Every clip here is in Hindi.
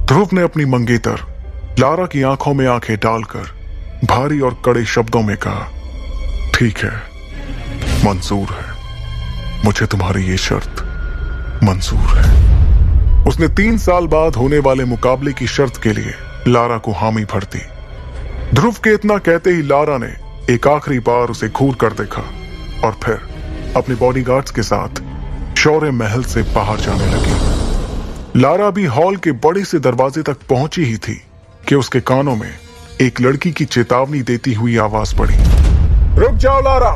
ध्रुव ने अपनी मंगेतर लारा की आंखों में आंखें डालकर भारी और कड़े शब्दों में कहा, ठीक है, मंजूर है, मुझे तुम्हारी ये शर्त मंजूर है। उसने 3 साल बाद होने वाले मुकाबले की शर्त के लिए लारा को हामी भर दी। ध्रुव के इतना कहते ही लारा ने एक आखिरी बार उसे घूर कर देखा और फिर अपने बॉडीगार्ड्स के साथ शौर्य महल से बाहर जाने लगी। लारा भी हॉल के बड़े से दरवाजे तक पहुंची ही थी कि उसके कानों में एक लड़की की चेतावनी देती हुई आवाज पड़ी, रुक जाओ लारा।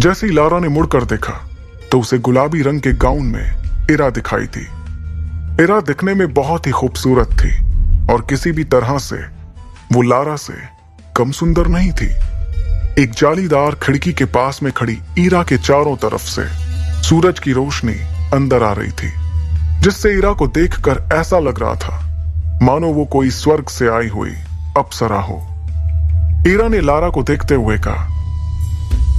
जैसे ही लारा ने मुड़कर देखा तो उसे गुलाबी रंग के गाउन में इरा दिखाई दी। इरा दिखने में बहुत ही खूबसूरत थी और किसी भी तरह से वो लारा से कम सुंदर नहीं थी। एक जालीदार खिड़की के पास में खड़ी इरा के चारों तरफ से सूरज की रोशनी अंदर आ रही थी, जिससे इरा को देखकर ऐसा लग रहा था मानो वो कोई स्वर्ग से आई हुई अप्सरा हो। इरा ने लारा को देखते हुए कहा,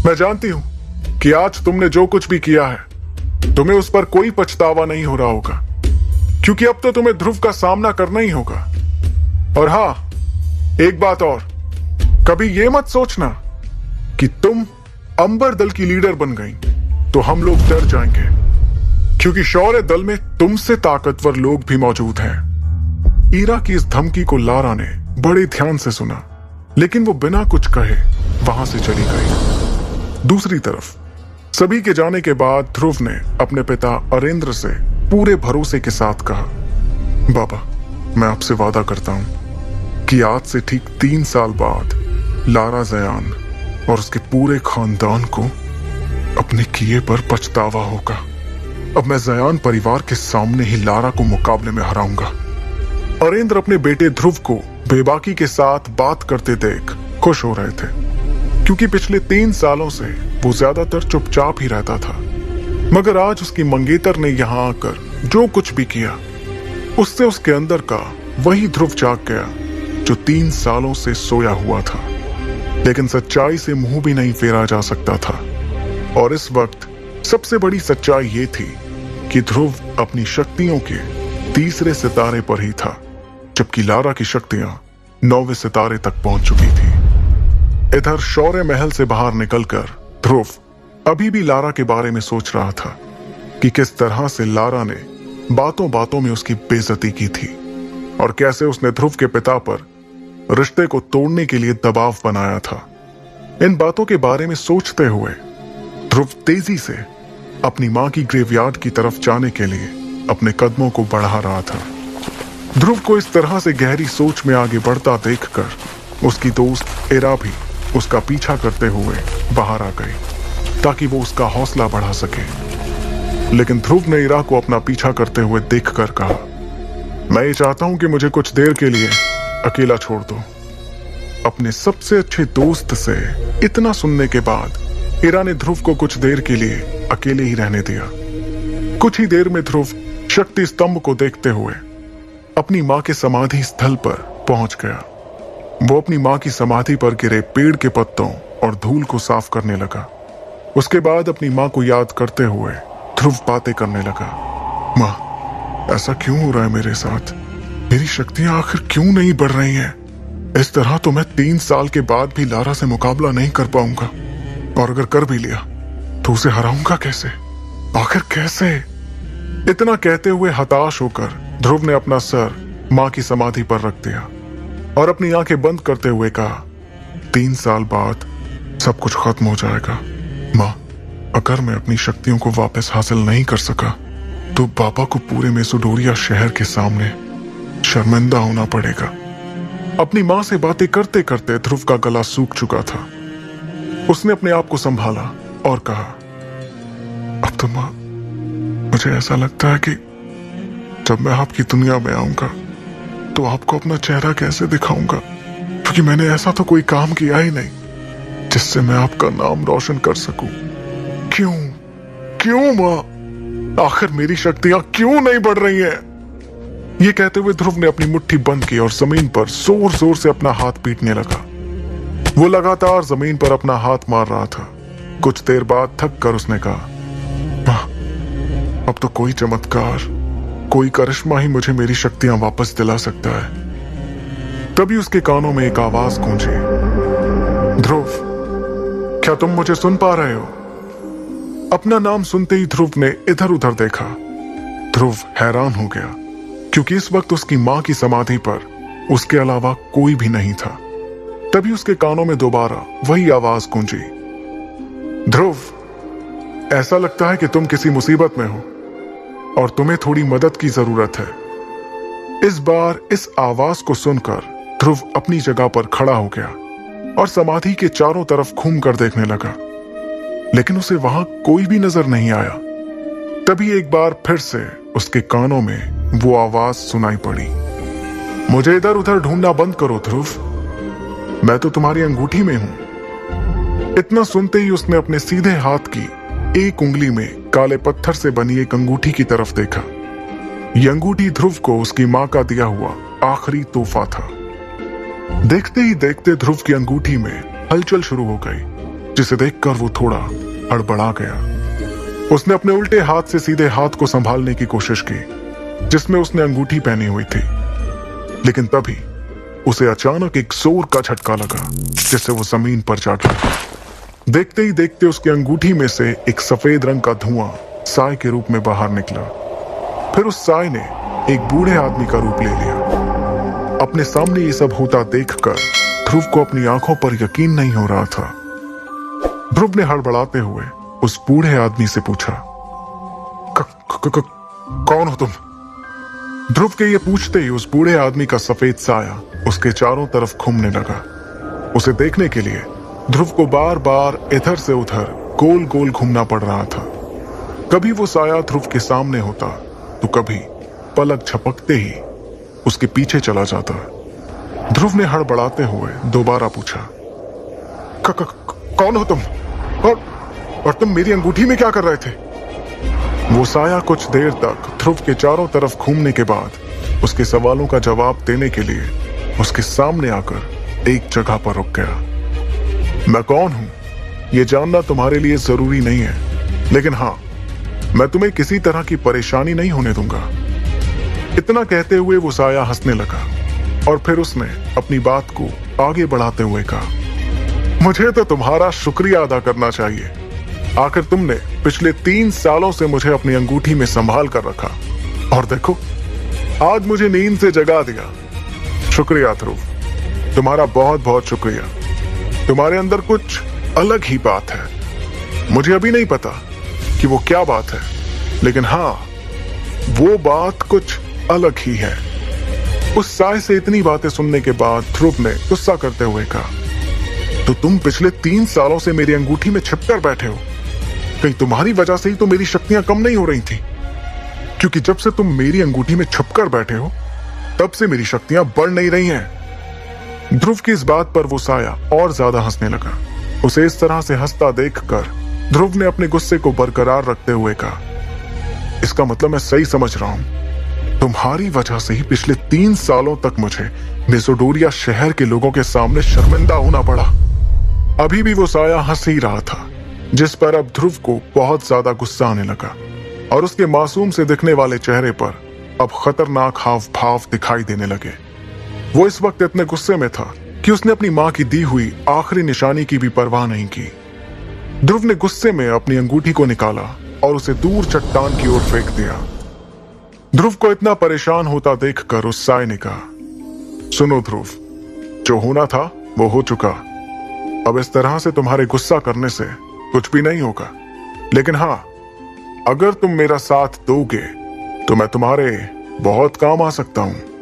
मैं जानती हूं कि आज तुमने जो कुछ भी किया है तुम्हें उस पर कोई पछतावा नहीं हो रहा होगा, क्योंकि अब तो तुम्हें ध्रुव का सामना करना ही होगा। और हां, एक बात और, कभी ये मत सोचना कि तुम अंबर दल की लीडर बन गई तो हम लोग डर जाएंगे, क्योंकि शौर्य दल में तुमसे ताकतवर लोग भी मौजूद हैं। इरा की इस धमकी को लारा ने बड़े ध्यान से सुना, लेकिन वो बिना कुछ कहे वहां से चली गई। दूसरी तरफ सभी के जाने के बाद ध्रुव ने अपने पिता अरेंद्र से पूरे भरोसे के साथ कहा, बाबा, मैं आपसे वादा करता हूं कि आज से ठीक 3 साल बाद लारा जयान और उसके पूरे खानदान को अपने किए पर पछतावा होगा। अब मैं जयान परिवार के सामने ही लारा को मुकाबले में हराऊंगा। अरेंद्र अपने बेटे ध्रुव को बेबाकी के साथ बात करते देख खुश हो रहे थे, क्योंकि पिछले 3 सालों से वो ज्यादातर चुपचाप ही रहता था। मगर आज उसकी मंगेतर ने यहां आकर जो कुछ भी किया, उससे उसके अंदर का वही ध्रुव जाग गया जो 3 सालों से सोया हुआ था। लेकिन सच्चाई से मुंह भी नहीं फेरा जा सकता था, और इस वक्त सबसे बड़ी सच्चाई ये थी कि ध्रुव अपनी शक्तियों के 3रे सितारे पर ही था, जबकि लारा की शक्तियां 9वें सितारे तक पहुंच चुकी थी। इधर शौर्य महल से बाहर निकलकर ध्रुव अभी भी लारा के बारे में सोच रहा था कि किस तरह से लारा ने बातों बातों में उसकी बेइज्जती की थी और कैसे उसने ध्रुव के पिता पर रिश्ते को तोड़ने के लिए दबाव बनाया था। इन बातों के बारे में सोचते हुए ध्रुव तेजी से अपनी मां की ग्रेवयार्ड की तरफ जाने के लिए अपने कदमों को बढ़ा रहा था। ध्रुव को इस तरह से गहरी सोच में आगे बढ़ता देखकर उसकी दोस्त इरा भी उसका पीछा करते हुए बाहर आ गई, ताकि वो उसका हौसला बढ़ा सके। लेकिन ध्रुव ने इरा को अपना पीछा करते हुए देखकर कहा, मैं ये चाहता हूं कि मुझे कुछ देर के लिए अकेला छोड़ दो। अपने सबसे अच्छे दोस्त से इतना सुनने के बाद इरा ने ध्रुव को कुछ देर के लिए अकेले ही रहने दिया। कुछ ही देर में ध्रुव शक्ति स्तंभ को देखते हुए अपनी मां के समाधि स्थल पर पहुंच गया। वो अपनी मां की समाधि पर गिरे पेड़ के पत्तों और धूल को साफ करने लगा। उसके बाद अपनी मां को याद करते हुए ध्रुव बातें करने लगा। मां, ऐसा क्यों हो रहा है मेरे साथ? मेरी शक्तियां आखिर क्यों नहीं बढ़ रही हैं? इस तरह तो मैं 3 साल के बाद भी लारा से मुकाबला नहीं कर पाऊंगा, और अगर कर भी लिया तो उसे हराऊंगा कैसे? आखिर कैसे? इतना कहते हुए हताश होकर ध्रुव ने अपना सर मां की समाधि पर रख दिया और अपनी आंखें बंद करते हुए कहा, 3 साल बाद सब कुछ खत्म हो जाएगा। मां, अगर मैं अपनी शक्तियों को वापस हासिल नहीं कर सका तो बाबा को पूरे मेसोडोरिया शहर के सामने शर्मिंदा होना पड़ेगा। अपनी मां से बातें करते करते ध्रुव का गला सूख चुका था। उसने अपने आप को संभाला और कहा, अब तो मां, मुझे ऐसा लगता है कि जब मैं आपकी दुनिया में आऊंगा तो आपको अपना चेहरा कैसे दिखाऊंगा, क्योंकि मैंने ऐसा तो कोई काम किया ही नहीं जिससे मैं आपका नाम रोशन कर सकूं। क्यों मां? आखिर मेरी शक्तियां क्यों नहीं बढ़ रही हैं? ये कहते हुए ध्रुव ने अपनी मुट्ठी बंद की और जमीन पर जोर जोर से अपना हाथ पीटने लगा। वो लगातार जमीन पर अपना हाथ मार रहा था। कुछ देर बाद थक कर उसने कहा, मां, अब तो कोई चमत्कार कोई करिश्मा ही मुझे मेरी शक्तियां वापस दिला सकता है। तभी उसके कानों में एक आवाज गूंजी, ध्रुव, क्या तुम मुझे सुन पा रहे हो? अपना नाम सुनते ही ध्रुव ने इधर उधर देखा। ध्रुव हैरान हो गया क्योंकि इस वक्त उसकी मां की समाधि पर उसके अलावा कोई भी नहीं था। तभी उसके कानों में दोबारा वही आवाज गूंजी, ध्रुव, ऐसा लगता है कि तुम किसी मुसीबत में हो और तुम्हें थोड़ी मदद की जरूरत है। इस बार इस आवाज को सुनकर ध्रुव अपनी जगह पर खड़ा हो गया और समाधि के चारों तरफ घूम कर देखने लगा, लेकिन उसे वहां कोई भी नजर नहीं आया। तभी एक बार फिर से उसके कानों में वो आवाज सुनाई पड़ी, मुझे इधर उधर ढूंढना बंद करो ध्रुव, मैं तो तुम्हारी अंगूठी में हूं। इतना सुनते ही उसने अपने सीधे हाथ की एक उंगली में काले पत्थर से बनी एक अंगूठी की तरफ देखा। यह अंगूठी ध्रुव को उसकी मां का दिया हुआ आखिरी तोहफा था। देखते ही देखते ध्रुव की अंगूठी में हलचल शुरू हो गई, जिसे देखकर वो थोड़ा हड़बड़ा गया। उसने अपने उल्टे हाथ से सीधे हाथ को संभालने की कोशिश की जिसमें उसने अंगूठी पहनी हुई थी, लेकिन तभी उसे अचानक एक जोर का झटका लगा जिससे वो जमीन पर जा गिरा। देखते ही देखते उसकी अंगूठी में से एक सफेद रंग का धुआं साय के रूप में बाहर निकला। फिर उस साय ने एक बूढ़े आदमी का रूप ले लिया। अपने सामने ये सब होता देखकर ध्रुव को अपनी आंखों पर यकीन नहीं हो रहा था। ध्रुव ने हड़बड़ाते हुए उस बूढ़े आदमी से पूछा, कौन हो तुम? ध्रुव के ये पूछते ही उस बूढ़े आदमी का सफेद साया उसके चारों तरफ घूमने लगा। उसे देखने के लिए ध्रुव को बार बार इधर से उधर गोल गोल घूमना पड़ रहा था। कभी वो साया ध्रुव के सामने होता तो कभी पलक झपकते ही उसके पीछे चला जाता। ध्रुव ने हड़बड़ाते हुए दोबारा पूछा, कौन हो तुम? और तुम मेरी अंगूठी में क्या कर रहे थे? वो साया कुछ देर तक ध्रुव के चारों तरफ घूमने के बाद उसके सवालों का जवाब देने के लिए उसके सामने आकर एक जगह पर रुक गया। मैं कौन हूं यह जानना तुम्हारे लिए जरूरी नहीं है, लेकिन हां, मैं तुम्हें किसी तरह की परेशानी नहीं होने दूंगा। इतना कहते हुए वो साया हंसने लगा और फिर उसने अपनी बात को आगे बढ़ाते हुए कहा, मुझे तो तुम्हारा शुक्रिया अदा करना चाहिए। आखिर तुमने पिछले 3 सालों से मुझे अपनी अंगूठी में संभाल कर रखा और देखो, आज मुझे नींद से जगा दिया। शुक्रिया ध्रुव, तुम्हारा बहुत बहुत शुक्रिया। तुम्हारे अंदर कुछ अलग ही बात है। मुझे अभी नहीं पता कि वो क्या बात है, लेकिन हाँ, वो बात कुछ अलग ही है। उस साय से इतनी बातें सुनने के बाद ध्रुव ने गुस्सा करते हुए कहा, तो तुम पिछले 3 सालों से मेरी अंगूठी में छिपकर बैठे हो। कहीं तुम्हारी वजह से ही तो मेरी शक्तियां कम नहीं हो रही थी, क्योंकि जब से तुम मेरी अंगूठी में छिपकर बैठे हो तब से मेरी शक्तियां बढ़ नहीं रही हैं। ध्रुव की इस बात पर वो साया और ज्यादा हंसने लगा। उसे इस तरह से हंसता देखकर ध्रुव ने अपने गुस्से को बरकरार रखते हुए कहा, इसका मतलब मैं सही समझ रहा हूं, तुम्हारी वजह से ही पिछले 3 सालों तक मुझे मेसोडोरिया शहर के लोगों के सामने शर्मिंदा होना पड़ा। अभी भी वो साया हंस ही रहा था, जिस पर अब ध्रुव को बहुत ज्यादा गुस्सा आने लगा और उसके मासूम से दिखने वाले चेहरे पर अब खतरनाक हाव भाव दिखाई देने लगे। वो इस वक्त इतने गुस्से में था कि उसने अपनी मां की दी हुई आखिरी निशानी की भी परवाह नहीं की। ध्रुव ने गुस्से में अपनी अंगूठी को निकाला और उसे दूर चट्टान की ओर फेंक दिया। ध्रुव को इतना परेशान होता देखकर उस साय ने कहा, सुनो ध्रुव, जो होना था वो हो चुका। अब इस तरह से तुम्हारे गुस्सा करने से कुछ भी नहीं होगा, लेकिन हाँ, अगर तुम मेरा साथ दोगे तो मैं तुम्हारे बहुत काम आ सकता हूं।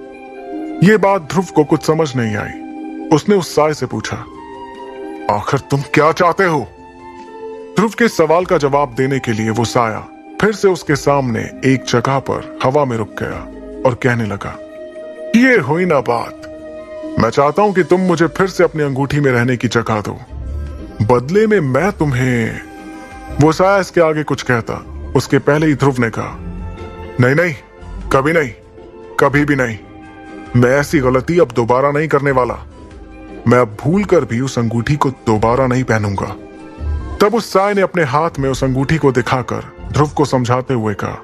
ये बात ध्रुव को कुछ समझ नहीं आई। उसने उस साय से पूछा, आखिर तुम क्या चाहते हो? ध्रुव के सवाल का जवाब देने के लिए वो साया फिर से उसके सामने एक जगह पर हवा में रुक गया और कहने लगा, ये हुई ना बात। मैं चाहता हूं कि तुम मुझे फिर से अपनी अंगूठी में रहने की जगह दो, बदले में मैं तुम्हें। वो साया इसके आगे कुछ कहता उसके पहले ही ध्रुव ने कहा, नहीं नहीं, कभी नहीं, कभी भी नहीं। मैं ऐसी गलती अब दोबारा नहीं करने वाला। मैं अब भूल कर भी उस अंगूठी को दोबारा नहीं पहनूंगा। तब उस साय ने अपने हाथ में उस अंगूठी को दिखाकर ध्रुव को समझाते हुए कहा,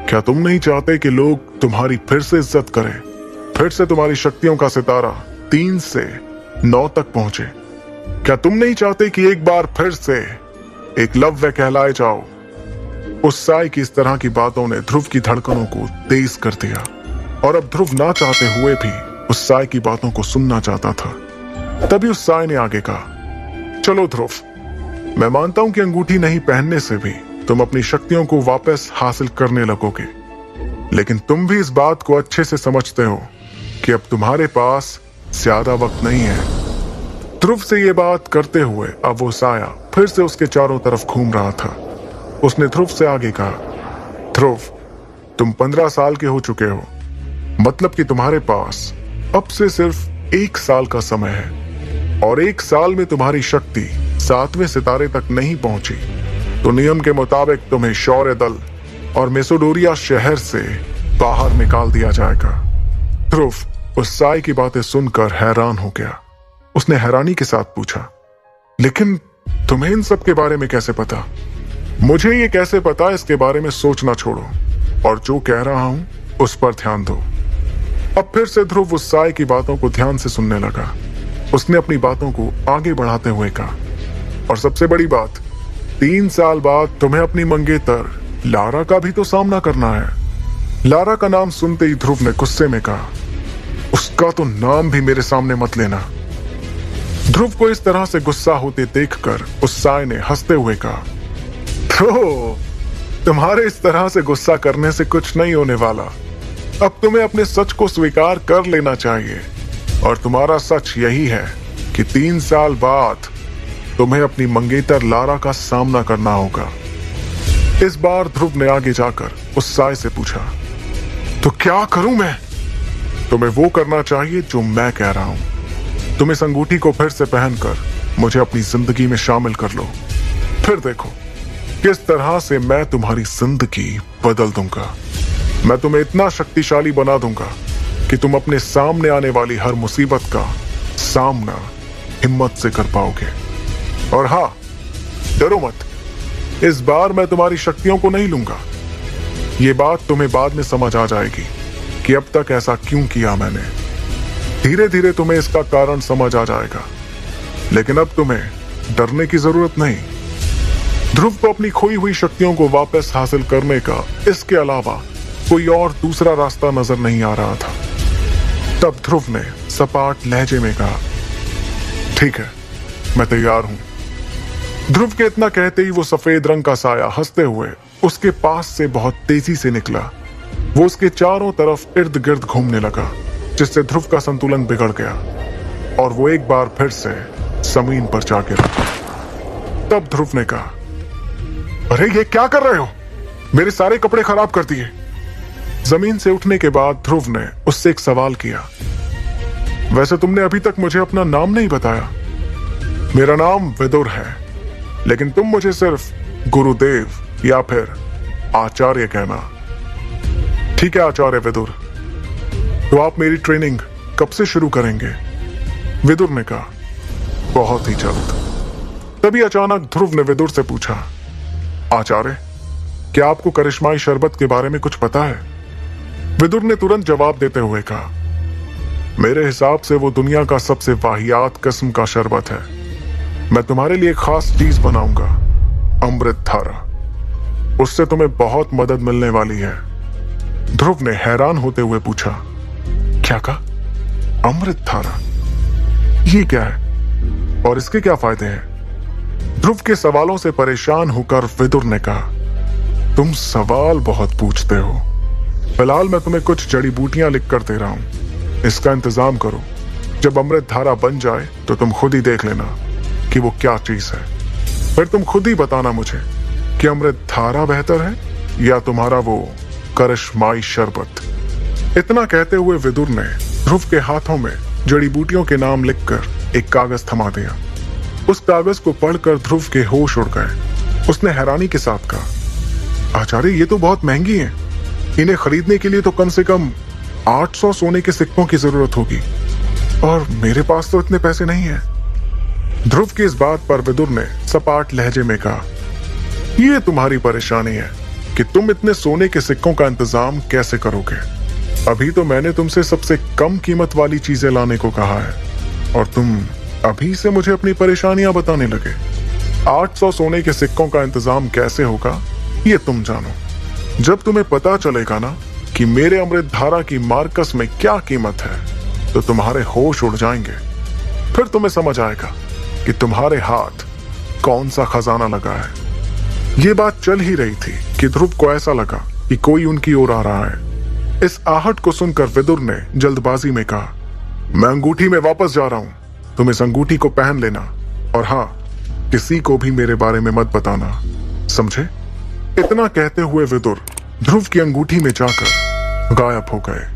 क्या तुम नहीं चाहते कि लोग तुम्हारी फिर से इज्जत करें, फिर से तुम्हारी शक्तियों का सितारा 3 से 9 तक पहुंचे? क्या तुम नहीं चाहते कि एक बार फिर से एकलव्य कहलाए जाओ? उस साई की इस तरह की बातों ने ध्रुव की धड़कनों को तेज कर दिया और अब ध्रुव ना चाहते हुए भी उस साई की बातों को सुनना चाहता था। तभी उस साई ने आगे कहा, चलो ध्रुव, मैं मानता हूं कि अंगूठी नहीं पहनने से भी तुम अपनी शक्तियों को वापस हासिल करने लगोगे, लेकिन तुम भी इस बात को अच्छे से समझते हो कि अब तुम्हारे पास ज्यादा वक्त नहीं है। ध्रुव से ये बात करते हुए अब वो साया फिर से उसके चारों तरफ घूम रहा था। उसने ध्रुव से आगे कहा, ध्रुव, तुम 15 साल के हो चुके हो, मतलब कि तुम्हारे पास अब से सिर्फ 1 साल का समय है और 1 साल में तुम्हारी शक्ति 7वें सितारे तक नहीं पहुंची तो नियम के मुताबिक तुम्हें शौर्य दल और मेसोडोरिया शहर से बाहर निकाल दिया जाएगा। ध्रुव उस साई की बातें सुनकर हैरान हो गया। उसने हैरानी के साथ पूछा, लेकिन तुम्हें इन सब के बारे में कैसे पता? मुझे ये कैसे पता, इसके बारे में सोचना छोड़ो और जो कह रहा हूं उस पर ध्यान दो। अब फिर से ध्रुव उस साई की बातों को ध्यान से सुनने लगा। उसने अपनी बातों को आगे बढ़ाते हुए कहा, और सबसे बड़ी बात, 3 साल बाद तुम्हें अपनी मंगेतर लारा का भी तो सामना करना है। लारा का नाम सुनते ही ध्रुव ने गुस्से में कहा, उसका तो नाम भी मेरे सामने मत लेना। ध्रुव को इस तरह से गुस्सा होते देखकर उस साई ने हंसते हुए कहा, तो तुम्हारे इस तरह से गुस्सा करने से कुछ नहीं होने वाला। अब तुम्हें अपने सच को स्वीकार कर लेना चाहिए और तुम्हारा सच यही है कि 3 साल बाद तुम्हें अपनी मंगेतर लारा का सामना करना होगा। इस बार ध्रुव ने आगे जाकर उस साई से पूछा, तो क्या करूं मैं? तुम्हें वो करना चाहिए जो मैं कह रहा हूं। तुम इस अंगूठी को फिर से पहनकर मुझे अपनी जिंदगी में शामिल कर लो, फिर देखो किस तरह से मैं तुम्हारी जिंदगी बदल दूंगा। मैं तुम्हें इतना शक्तिशाली बना दूंगा कि तुम अपने सामने आने वाली हर मुसीबत का सामना हिम्मत से कर पाओगे। और हाँ, डरो मत, इस बार मैं तुम्हारी शक्तियों को नहीं लूंगा। ये बात तुम्हें बाद में समझ आ जाएगी कि अब तक ऐसा क्यों किया मैंने। धीरे धीरे तुम्हें इसका कारण समझ आ जाएगा, लेकिन अब तुम्हें डरने की जरूरत नहीं। ध्रुव को अपनी खोई हुई शक्तियों को वापस हासिल करने का इसके अलावा कोई और दूसरा रास्ता नजर नहीं आ रहा था। तब ध्रुव ने सपाट लहजे में कहा, ठीक है, मैं तैयार हूं। ध्रुव के इतना कहते ही वो सफेद रंग का साया हंसते हुए उसके पास से बहुत तेजी से निकला। वो उसके चारों तरफ इर्द गिर्द घूमने लगा, जिससे ध्रुव का संतुलन बिगड़ गया और वो एक बार फिर से जमीन पर जा गिरा। तब ध्रुव ने कहा, अरे ये क्या कर रहे हो? मेरे सारे कपड़े खराब कर दिए। जमीन से उठने के बाद ध्रुव ने उससे एक सवाल किया, वैसे तुमने अभी तक मुझे अपना नाम नहीं बताया। मेरा नाम विदुर है, लेकिन तुम मुझे सिर्फ गुरुदेव या फिर आचार्य कहना। ठीक है आचार्य विदुर, तो आप मेरी ट्रेनिंग कब से शुरू करेंगे? विदुर ने कहा, बहुत ही जल्द। तभी अचानक ध्रुव ने विदुर से पूछा, आचार्य, क्या आपको करिश्माई शरबत के बारे में कुछ पता है? विदुर ने तुरंत जवाब देते हुए कहा, मेरे हिसाब से वो दुनिया का सबसे वाहियात किस्म का शरबत है। मैं तुम्हारे लिए खास चीज बनाऊंगा, अमृत धारा। उससे तुम्हें बहुत मदद मिलने वाली है। ध्रुव ने हैरान होते हुए पूछा, क्या कहा? अमृत धारा? ये क्या है और इसके क्या फायदे हैं? ध्रुव के सवालों से परेशान होकर विदुर ने कहा, तुम सवाल बहुत पूछते हो। फिलहाल मैं तुम्हें कुछ जड़ी बूटियां लिख कर दे रहा हूं, इसका इंतजाम करो। जब अमृत धारा बन जाए तो तुम खुद ही देख लेना कि वो क्या चीज है। फिर तुम खुद ही बताना मुझे कि अमृत धारा बेहतर है या तुम्हारा वो करिश्माई शरबत। इतना कहते हुए विदुर ने ध्रुव के हाथों में जड़ी बूटियों के नाम लिखकर एक कागज थमा दिया। उस कागज को पढ़कर ध्रुव के होश उड़ गए। उसने हैरानी के साथ कहा, आचार्य, ये तो बहुत महंगी हैं। इन्हें खरीदने के लिए तो कम से कम 800 सोने के सिक्कों की जरूरत होगी और मेरे पास तो इतने पैसे नहीं हैं। ध्रुव की इस बात पर विदुर ने सपाट लहजे में कहा, ये तुम्हारी परेशानी है, कि तुम इतने सोने के सिक्कों का इंतजाम कैसे करोगे। अभी तो मैंने तुमसे सबसे कम कीमत वाली चीजें लाने को कहा है और तुम अभी से मुझे अपनी परेशानियां बताने लगे। 800 सोने के सिक्कों का इंतजाम कैसे होगा ये तुम जानो। जब तुम्हें पता चलेगा ना कि मेरे अमृत धारा की मार्कस में क्या कीमत है तो तुम्हारे होश उड़ जाएंगे। फिर तुम्हें समझ आएगा कि तुम्हारे हाथ कौन सा खजाना लगा है। ये बात चल ही रही थी कि ध्रुव को ऐसा लगा कि कोई उनकी ओर आ रहा है। इस आहट को सुनकर विदुर ने जल्दबाजी में कहा, मैं अंगूठी में वापस जा रहा हूं, तुम इस अंगूठी को पहन लेना और हाँ, किसी को भी मेरे बारे में मत बताना, समझे। इतना कहते हुए विदुर ध्रुव की अंगूठी में जाकर गायब हो गए।